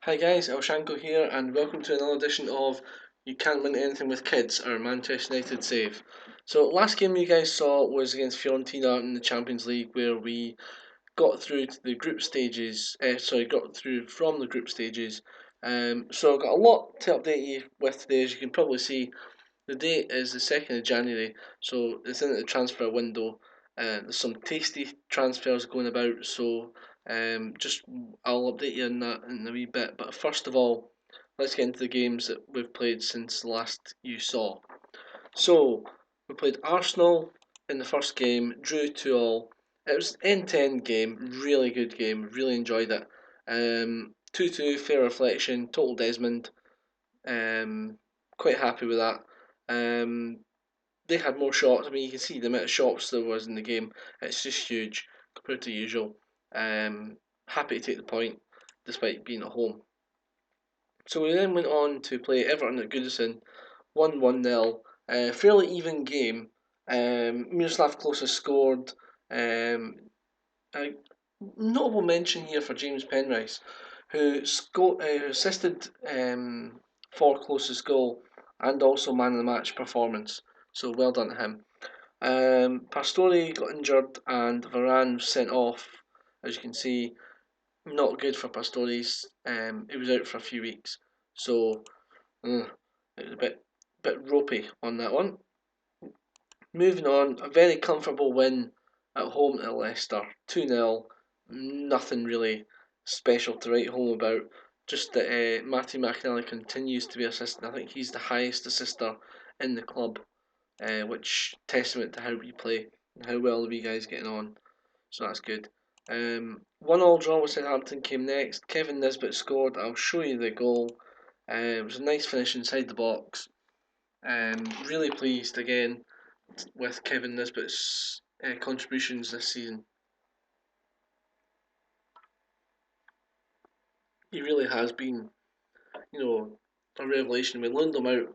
Hi guys, El Shanko here, and welcome to another edition of You Can't Win Anything with Kids, our Manchester United save. So, last game you guys saw was against Fiorentina in the Champions League, where we got through to the group stages. Got through from the group stages. So I've got a lot to update you with today. As you can probably see, the date is the 2nd of January, so it's in the transfer window. There's some tasty transfers going about, so just I'll update you on that in a wee bit. But first of all, let's get into the games that we've played since the last you saw. So we played Arsenal in the first game, drew 2-all. It was an end-to-end game, really good game, really enjoyed it. 2-2, fair reflection, total Desmond. Quite happy with that. Um, they had more shots. I mean, you can see the amount of shots there was in the game. It's just huge compared to usual. Happy to take the point despite being at home. So we then went on to play Everton at Goodison, 1-1-0. Fairly even game. Miroslav Klose scored. A notable mention here for James Penrice, who assisted for Klose's goal and also man of the match performance. So well done to him. Pastore got injured and Varane was sent off. As you can see, not good for Pastore's. He was out for a few weeks, so it was a bit ropey on that one. Moving on, a very comfortable win at home at Leicester, 2-0. Nothing really special to write home about. Just that Matty McAnally continues to be assistant. I think he's the highest assister in the club, which testament to how we play and how well the guys getting on. So that's good. 1-1 draw with Southampton came next. Kevin Nisbet scored. I'll show you the goal. It was a nice finish inside the box. Really pleased again with Kevin Nisbet's contributions this season. He really has been, a revelation. We loaned him out.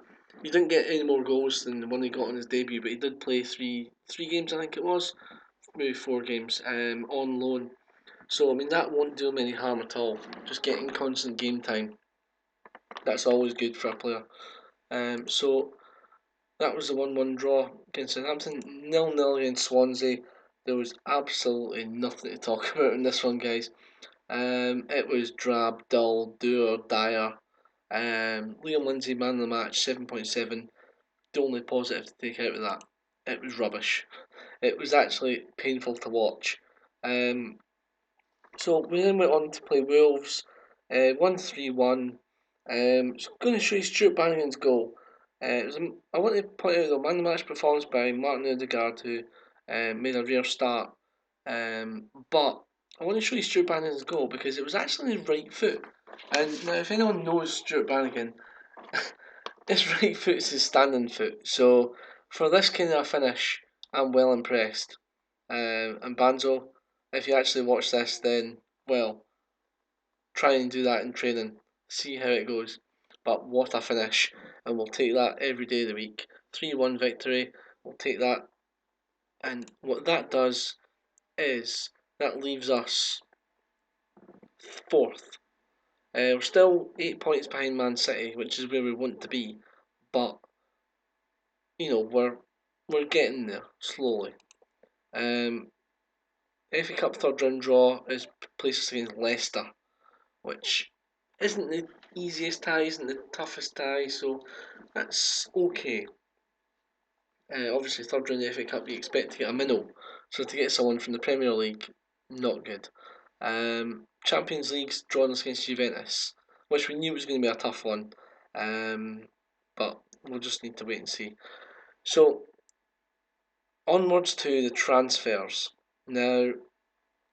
He didn't get any more goals than the one he got on his debut, but he did play three games, I think it was, maybe 4 games, on loan. So I mean that won't do him any harm at all. Just getting constant game time. That's always good for a player. So that was the 1-1 draw against Southampton. 0-0 against Swansea. There was absolutely nothing to talk about in this one, guys. It was drab, dull, do or dire. Liam Lindsay, man of the match, 7.7. The only positive to take out of that, it was rubbish. It was actually painful to watch. So we then went on to play Wolves, 1-3-1. So I'm going to show you Stuart Bannigan's goal. I want to point out the man of the match performance by Martin Odegaard, who made a rare start. But I want to show you Stuart Bannigan's goal because it was actually his right foot. And now, if anyone knows Stuart Bannigan, his right foot is his standing foot. So for this kind of finish, I'm well impressed. And Banzo, if you actually watch this, then well, try and do that in training. See how it goes. But what a finish! And we'll take that every day of the week. 3-1 victory. We'll take that. And what that does is that leaves us fourth. We're still 8 points behind Man City, which is where we want to be. But we're getting there slowly. FA Cup third round draw is places against Leicester, which isn't the easiest tie, isn't the toughest tie, so that's okay. Obviously, third round of the FA Cup, you expect to get a minnow, so to get someone from the Premier League, not good. Champions League's drawn us against Juventus, which we knew was going to be a tough one, but we'll just need to wait and see. So, onwards to the transfers. Now,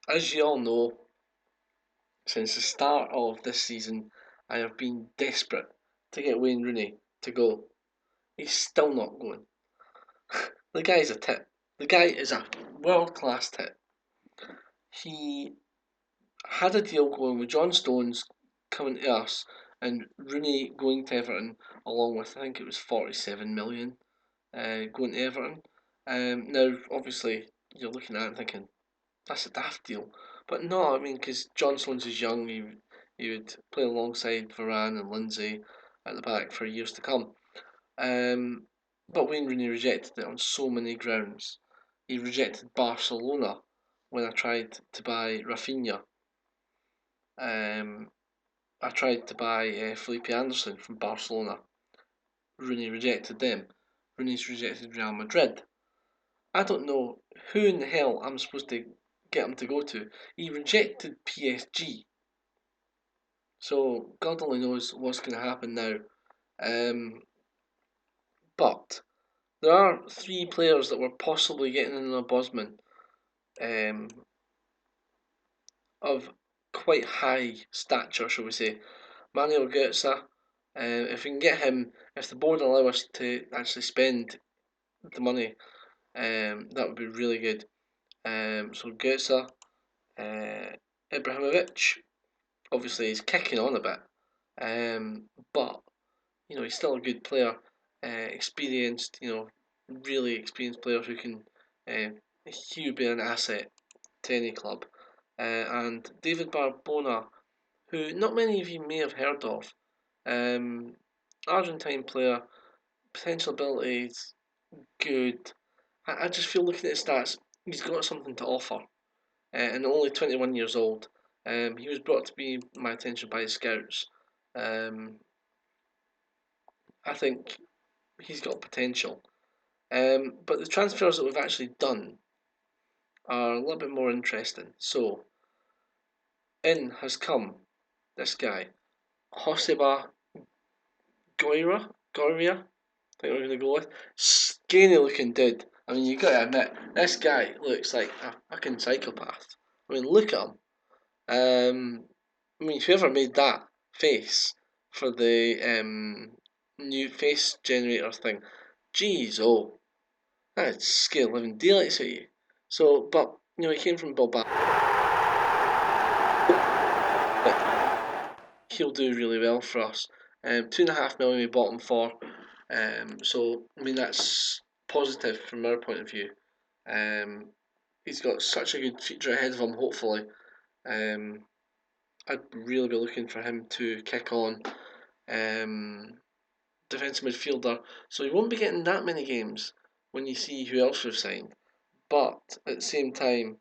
as you all know, since the start of this season, I have been desperate to get Wayne Rooney to go. He's still not going. The guy's a tit. The guy is a world class tit. He had a deal going with John Stones coming to us and Rooney going to Everton along with I think it was 47 million going to Everton. Now obviously you're looking at it and thinking that's a daft deal, but no, I mean because John Stones is young, He would play alongside Varane and Lindsay at the back for years to come. But Wayne Rooney rejected it on so many grounds. He rejected Barcelona when I tried to buy Rafinha. I tried to buy Felipe Anderson from Barcelona. Rooney rejected them. Rooney's rejected Real Madrid. I don't know who in the hell I'm supposed to get him to go to. He rejected PSG. So God only knows what's going to happen now. But there are three players that were possibly getting in the Bosman of quite high stature, shall we say. Manuel Goetze, if we can get him, if the board allow us to actually spend the money, that would be really good. So Goetze, Ibrahimovic, obviously he's kicking on a bit, but he's still a good player, experienced, really experienced player who can, he would be an asset to any club. And David Barbona, who not many of you may have heard of, Argentine player, potential abilities, good. I just feel looking at his stats, he's got something to offer, and only 21 years old. He was brought to be my attention by his scouts. I think he's got potential. But the transfers that we've actually done are a little bit more interesting. So, in has come this guy, Joseba Goria, I think we're going to go with. Skinny looking dude. I mean, you got to admit, this guy looks like a fucking psychopath. I mean, look at him. I mean, whoever made that face for the new face generator thing, jeez, oh, that's scale living daylights at you. So, but he came from Bilbao. He'll do really well for us. 2.5 million we bought him for. So I mean that's positive from our point of view. He's got such a good future ahead of him. Hopefully, I'd really be looking for him to kick on. Defensive midfielder, so he won't be getting that many games when you see who else we've signed. But at the same time,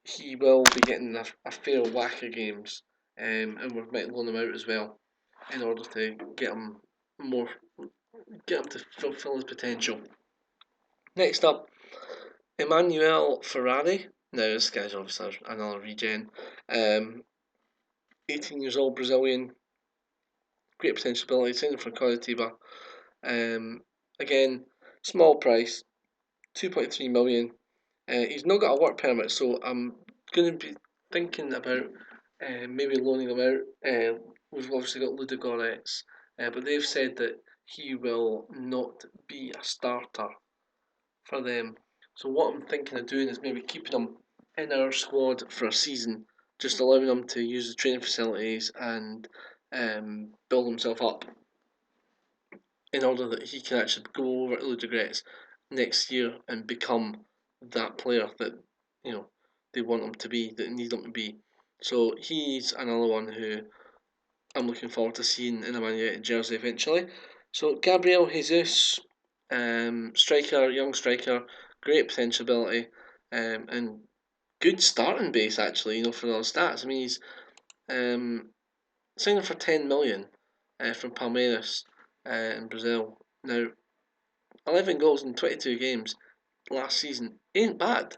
he will be getting a fair whack of games, and we might loan him out as well in order to get him more, get him to fulfil his potential. Next up, Emmanuel Ferrari. Now this guy's obviously another regen. 18 years old Brazilian, great potential ability, signed for Coritiba. Again, small price, 2.3 million. He's not got a work permit, so I'm going to be thinking about maybe loaning him out. We've obviously got Ludogorets, but they've said that he will not be a starter for them. So what I'm thinking of doing is maybe keeping him in our squad for a season, just allowing him to use the training facilities and build himself up in order that he can actually go over to Ludogorets next year and become that player that they want him to be, that they need him to be. So he's another one who I'm looking forward to seeing in a Man United jersey eventually. So Gabriel Jesus, striker, young striker, great potential ability, and good starting base actually. For those stats. I mean he's signing for 10 million from Palmeiras in Brazil. Now 11 goals in 22 games last season ain't bad.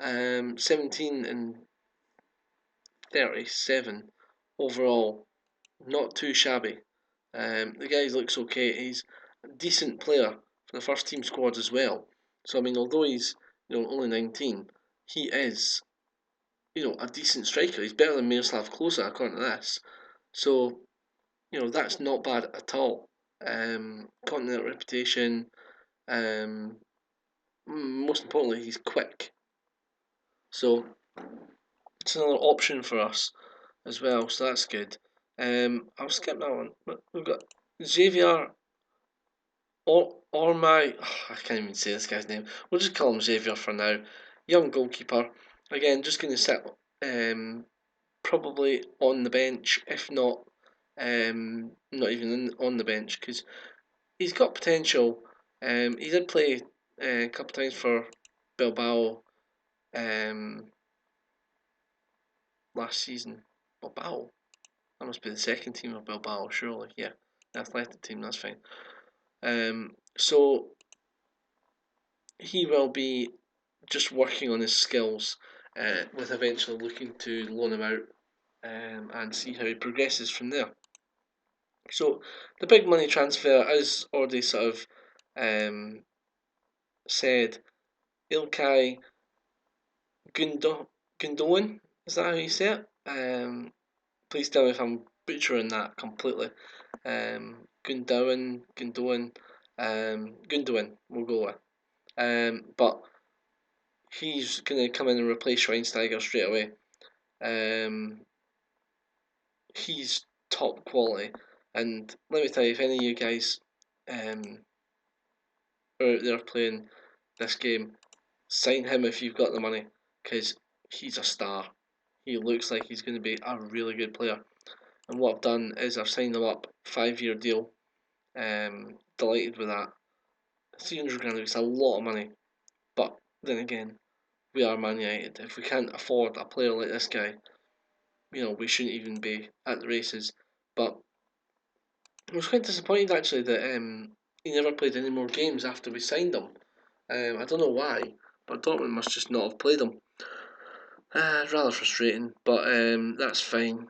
17 and 37 overall, not too shabby. The guy looks okay. He's a decent player for the first team squad as well. So I mean, although he's only 19, he is a decent striker. He's better than Miroslav Klose according to this. So that's not bad at all. Continental reputation. Most importantly, he's quick. So it's another option for us as well, so that's good. I'll skip that one. We've got Xavier or my I can't even say this guy's name. We'll just call him Xavier for now. Young goalkeeper. Again, just going to sit probably on the bench, if not not even on the bench, because he's got potential. He did play a couple times for Bilbao last season. Bilbao? That must be the second team of Bilbao, surely. Yeah, the athletic team, that's fine. So he will be just working on his skills, with eventually looking to loan him out and see how he progresses from there. So the big money transfer, as already sort of said, Ilkay Gundogan, is that how you say it? Please tell me if I'm butchering that completely. Gundogan, we'll go with. But he's going to come in and replace Schweinsteiger straight away. He's top quality, and let me tell you, if any of you guys are out there playing this game, sign him if you've got the money, because he's a star. He looks like he's going to be a really good player. And what I've done is I've signed him up, 5-year deal. Delighted with that. 300 grand is a lot of money, but then again, we are Man United. If we can't afford a player like this guy, we shouldn't even be at the races. But I was quite disappointed actually that he never played any more games after we signed him. I don't know why, but Dortmund must just not have played him. Rather frustrating, but that's fine.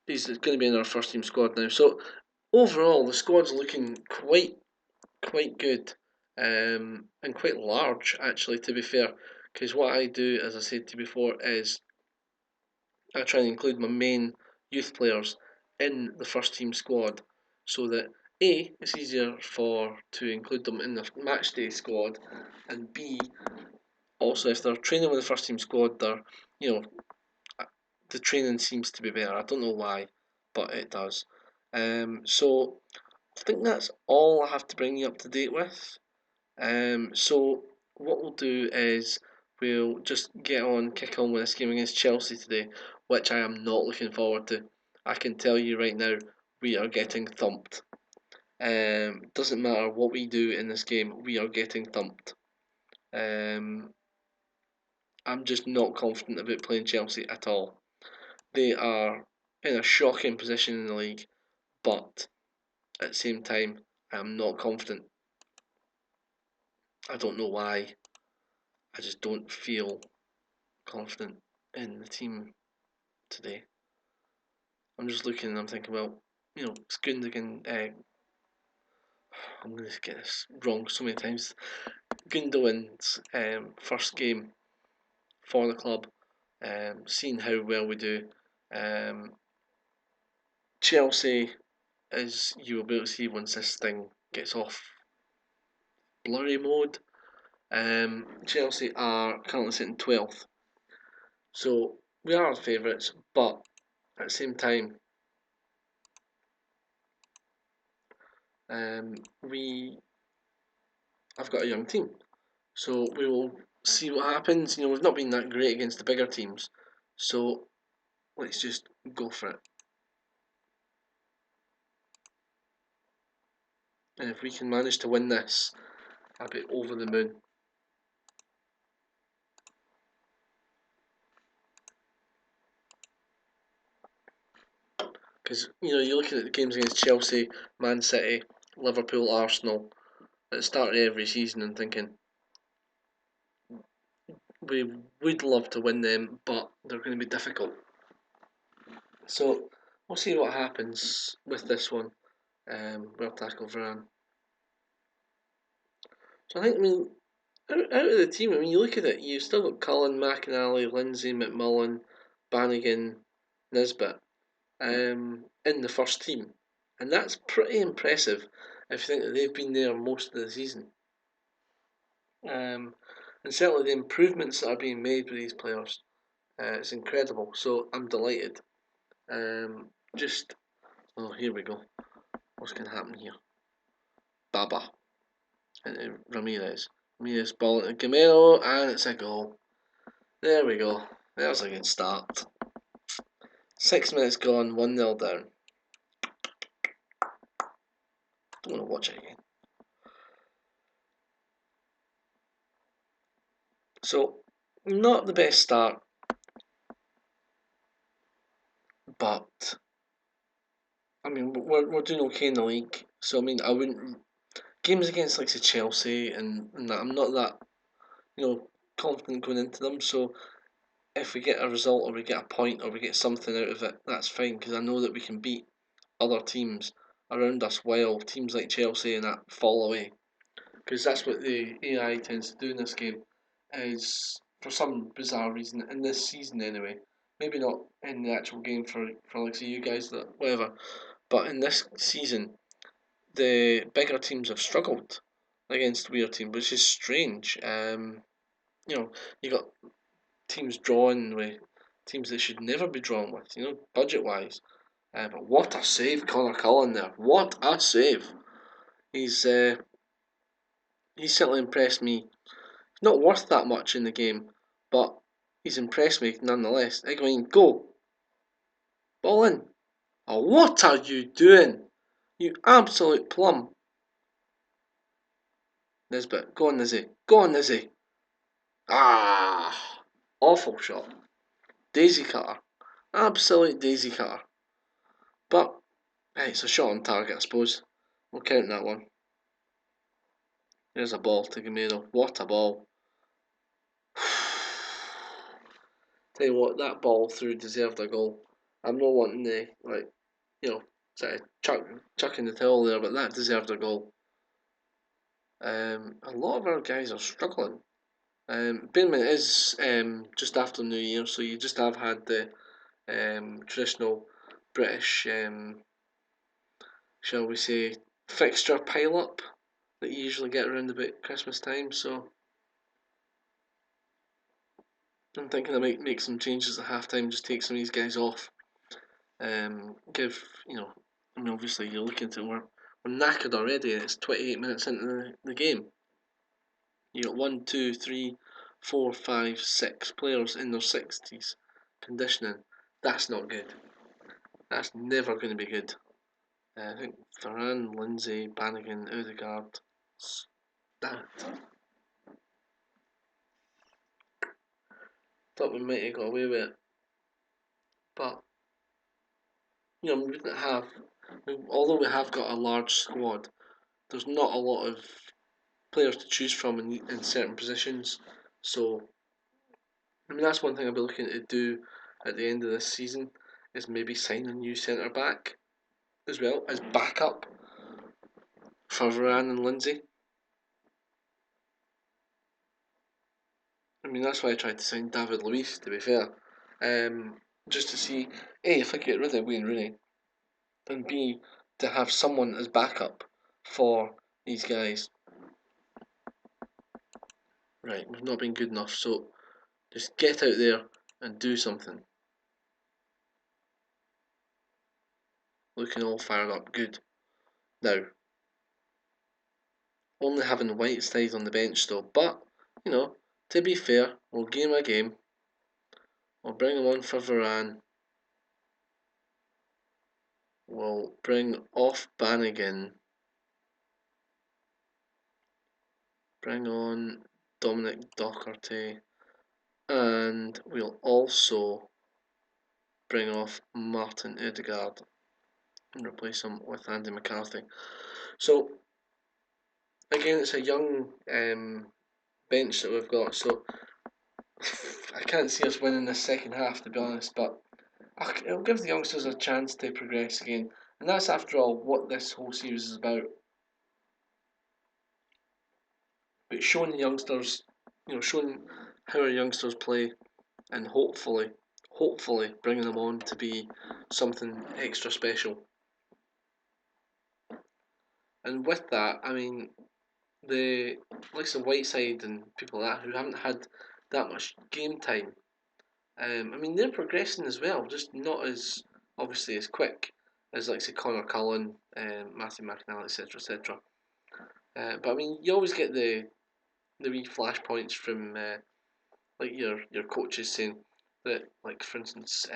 He's going to be in our first team squad now. So overall, the squad's looking quite good, and quite large actually. To be fair, because what I do, as I said to you before, is I try and include my main youth players in the first team squad, so that A, it's easier to include them in the match day squad, and B, also if they're training with the first team squad, you know the training seems to be better. I don't know why, but it does. So I think that's all I have to bring you up to date with. So what we'll do is we'll just kick on with this game against Chelsea today, which I am not looking forward to. I can tell you right now, we are getting thumped. Doesn't matter what we do in this game, we are getting thumped. I'm just not confident about playing Chelsea at all. They are in a shocking position in the league, but at the same time, I'm not confident. I don't know why. I just don't feel confident in the team today. I'm just looking and I'm thinking, well, it's Gundogan. I'm going to get this wrong so many times. Gundogan's first game for the club, seeing how well we do. Chelsea, as you will be able to see once this thing gets off blurry mode, Chelsea are currently sitting 12th. So we are the favourites, but at the same time, we have got a young team. So we will see what happens. We've not been that great against the bigger teams. So let's just go for it. And if we can manage to win this, I'll be over the moon. Because, you're looking at the games against Chelsea, Man City, Liverpool, Arsenal at the start of every season and thinking, we would love to win them, but they're going to be difficult. So we'll see what happens with this one. We'll tackle Varane. So I think, out of the team, you look at it, you've still got Cullen, McInally, Lindsay, McMullen, Bannigan, Nisbet in the first team. And that's pretty impressive if you think that they've been there most of the season. And certainly the improvements that are being made with these players, it's incredible. So I'm delighted. Here we go. What's going to happen here? Baba and Ramirez. Ramirez ball at Gamero, and it's a goal. There we go. There's a good start. 6 minutes gone, 1-0 down. Don't want to watch it again. So, not the best start, but I mean we're doing okay in the league. So I mean I wouldn't games against like say Chelsea and that I'm not that confident going into them. So if we get a result or we get a point or we get something out of it, that's fine because I know that we can beat other teams around us while teams like Chelsea and that fall away. Because that's what the AI tends to do in this game, is for some bizarre reason in this season anyway. Maybe not in the actual game for like say you guys that whatever, but in this season the bigger teams have struggled against weird teams, which is strange. You got teams drawing with teams that should never be drawn with, budget wise. But what a save, Connor Cullen there! What a save! He's uh, he's certainly impressed me. He's not worth that much in the game, but he's impressed me nonetheless. I mean, go ball in. Oh, what are you doing? You absolute plum. Nisbet, go on, Nizzy. Go on, Nizzy. Ah, awful shot. Daisy cutter. Absolute daisy cutter. But, hey, it's a shot on target, I suppose. We'll count that one. There's a ball to Gamero. What a ball. Tell you what, that ball through deserved a goal. I'm not wanting to, sort of chucking the towel there, but that deserved a goal. A lot of our guys are struggling. Bear in mind, it is just after New Year, so you just have had the traditional British, shall we say, fixture pile up that you usually get around about Christmas time. So I'm thinking I might make some changes at half time, just take some of these guys off. Give I mean obviously you're looking to we're knackered already and it's 28 minutes into the game. You got 1, 2, 3, 4, 5, 6 players in their 60s conditioning. That's not good. That's never going to be good. I think Varane, Lindsay, Bannigan, Odegaard. That. Thought we might have got away with it, but we didn't have. Although we have got a large squad, there's not a lot of players to choose from in certain positions. So, I mean, that's one thing I'll be looking to do at the end of this season is maybe sign a new centre back as well as backup for Varane and Lindsay. I mean, that's why I tried to sign David Luiz, to be fair. Just to see, A, if I get rid of Wayne Rooney, and B, to have someone as backup for these guys. Right, we've not been good enough, so just get out there and do something. Looking all fired up, good. Now, only having Whiteside on the bench though, but, to be fair, we'll give him a game. We'll bring him on for Varane. We'll bring off Bannigan. Bring on Dominic Doherty. And we'll also bring off Martin Odegaard and replace him with Andy McCarthy. So, again, it's a young bench that we've got, so I can't see us winning this second half, to be honest, but it'll give the youngsters a chance to progress again. And that's, after all, what this whole series is about. But showing the youngsters, showing how our youngsters play and hopefully bringing them on to be something extra special. And with that, I mean, the likes of Whiteside and people like that who haven't had that much game time, I mean, they're progressing as well, just not as obviously as quick as like say Connor Cullen, Matthew McNally, etc., etc. But I mean, you always get the wee flashpoints from like your coaches saying that, like for instance,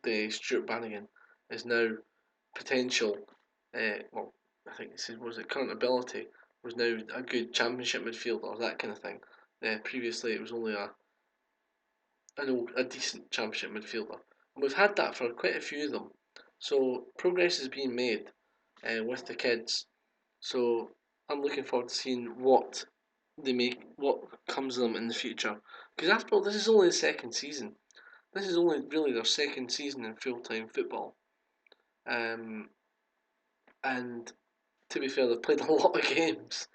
the Stuart Bannigan is now potential. Well, I think it said, was it current ability was now a good championship midfielder or that kind of thing. Previously, it was only a decent championship midfielder. And we've had that for quite a few of them. So progress is being made with the kids. So I'm looking forward to seeing what what comes of them in the future. Because after all, this is only the second season. This is only really their second season in full-time football. And to be fair, they've played a lot of games.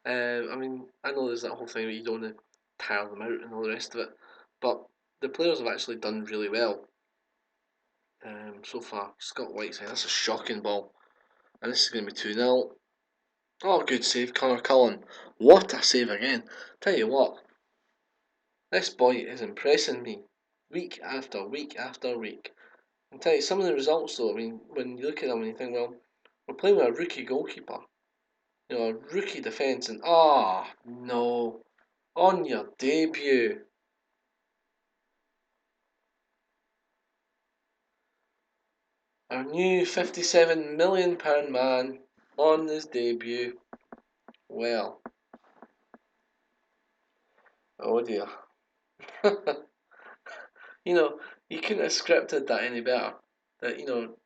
I mean, I know there's that whole thing where you don't want to tire them out and all the rest of it, but the players have actually done really well so far. Scott Whiteside, that's a shocking ball. And this is going to be 2-0. Oh, good save, Connor Cullen. What a save again. Tell you what, this boy is impressing me week after week after week. And tell you, some of the results though, I mean, when you look at them and you think, well, we're playing with a rookie goalkeeper, rookie defence, and no, on your debut. Our new £57 million man on his debut. Well, oh dear. You couldn't have scripted that any better. That,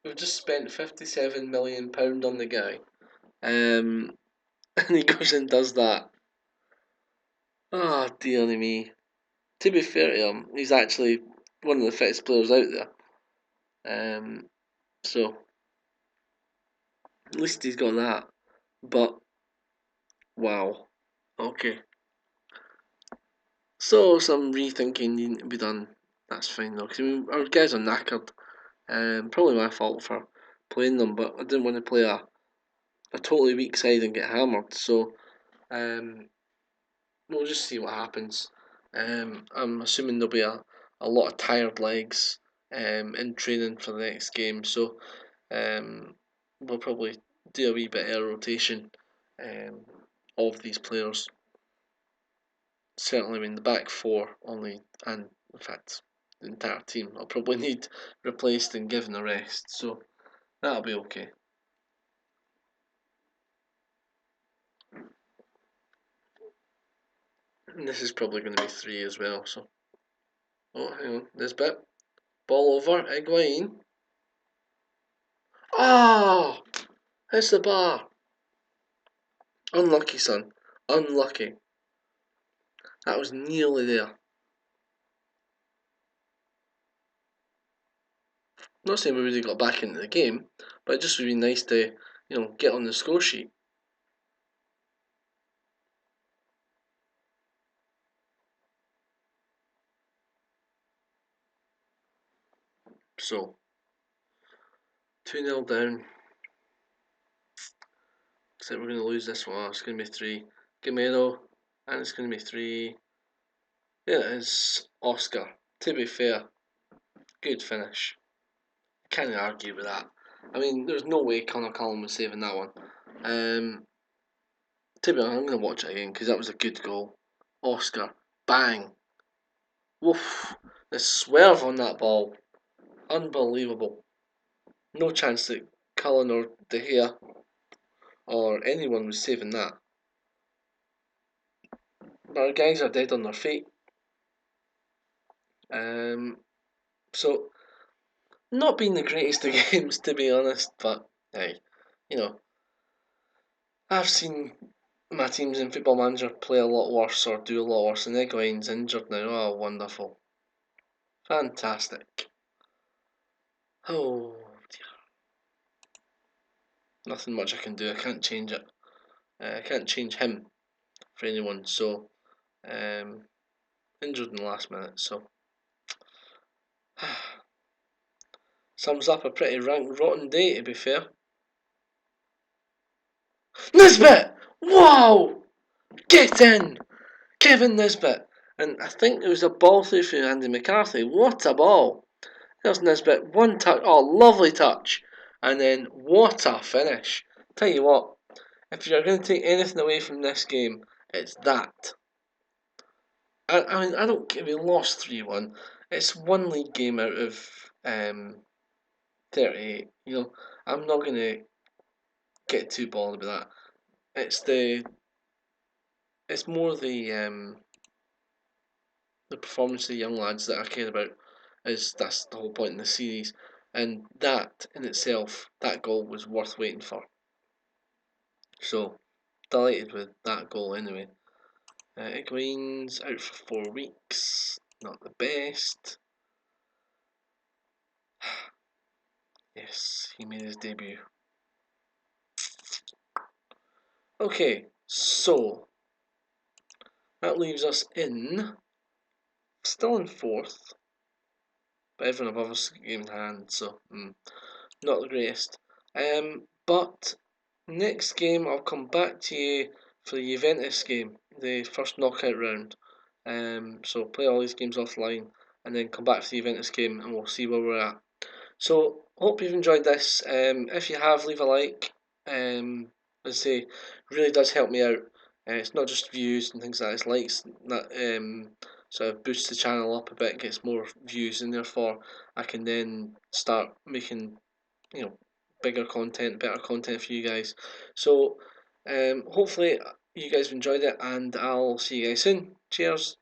we've just spent £57 million on the guy. And he goes and does that. Oh, dearly me. To be fair to him, he's actually one of the fittest players out there. So, at least he's got that. But, wow. Okay. So, some rethinking needing to be done. That's fine though, because our guys are knackered. Probably my fault for playing them, but I didn't want to play a totally weak side and get hammered. So, we'll just see what happens. I'm assuming there'll be a lot of tired legs in training for the next game. So, we'll probably do a wee bit of rotation of these players. Certainly, I mean, the back four only, and in fact, the entire team will probably need replaced and given a rest. So, that'll be okay. And this is probably going to be 3 as well. So, oh, hang on, this bit. Ball over, Higuain. Oh! Hits the bar. Unlucky, son. Unlucky. That was nearly there. Not saying we really got back into the game, but it just would be nice to, get on the score sheet. So, 2-0 down. So we're going to lose this one. It's going to be 3. Gamero, and it's going to be 3. Yeah, it is Oscar. To be fair, good finish. Can't argue with that. I mean, there's no way Connor Cullen was saving that one. To be honest, I'm going to watch it again because that was a good goal. Oscar, bang. Woof. The swerve on that ball. Unbelievable. No chance that Cullen or De Gea or anyone was saving that. But our guys are dead on their feet. So, not been the greatest of games to be honest, but hey, I've seen my teams in Football Manager play a lot worse or do a lot worse, and Higuain's injured now. Oh, wonderful. Fantastic. Oh dear. Nothing much I can do. I can't change it. I can't change him for anyone. So, injured in the last minute. So, sums up a pretty rotten day, to be fair. Nisbet! Wow! Get in! Kevin Nisbet! And I think it was a ball through for Andy McCarthy. What a ball! There's Nisbet. One touch. Oh, lovely touch. And then what a finish. Tell you what, if you're going to take anything away from this game, it's that. I mean, I don't care if we lost 3-1. It's one league game out of 38. I'm not gonna get too bothered about that. It's more the performance of the young lads that I care about. Is That's the whole point in the series, and that in itself, that goal was worth waiting for. So delighted with that goal anyway. Green's out for 4 weeks. Not the best. Yes, he made his debut. Okay, so that leaves us still in fourth, but everyone above us game in hand, so not the greatest. But next game I'll come back to you for the Juventus game, the first knockout round. So play all these games offline, and then come back to the Juventus game, and we'll see where we're at. So hope you've enjoyed this. If you have, leave a like. As I say, really does help me out. It's not just views and things like that. It's likes that sort of boosts the channel up a bit, gets more views, and therefore I can then start making you know bigger content, better content for you guys. So hopefully you guys have enjoyed it, and I'll see you guys soon. Cheers.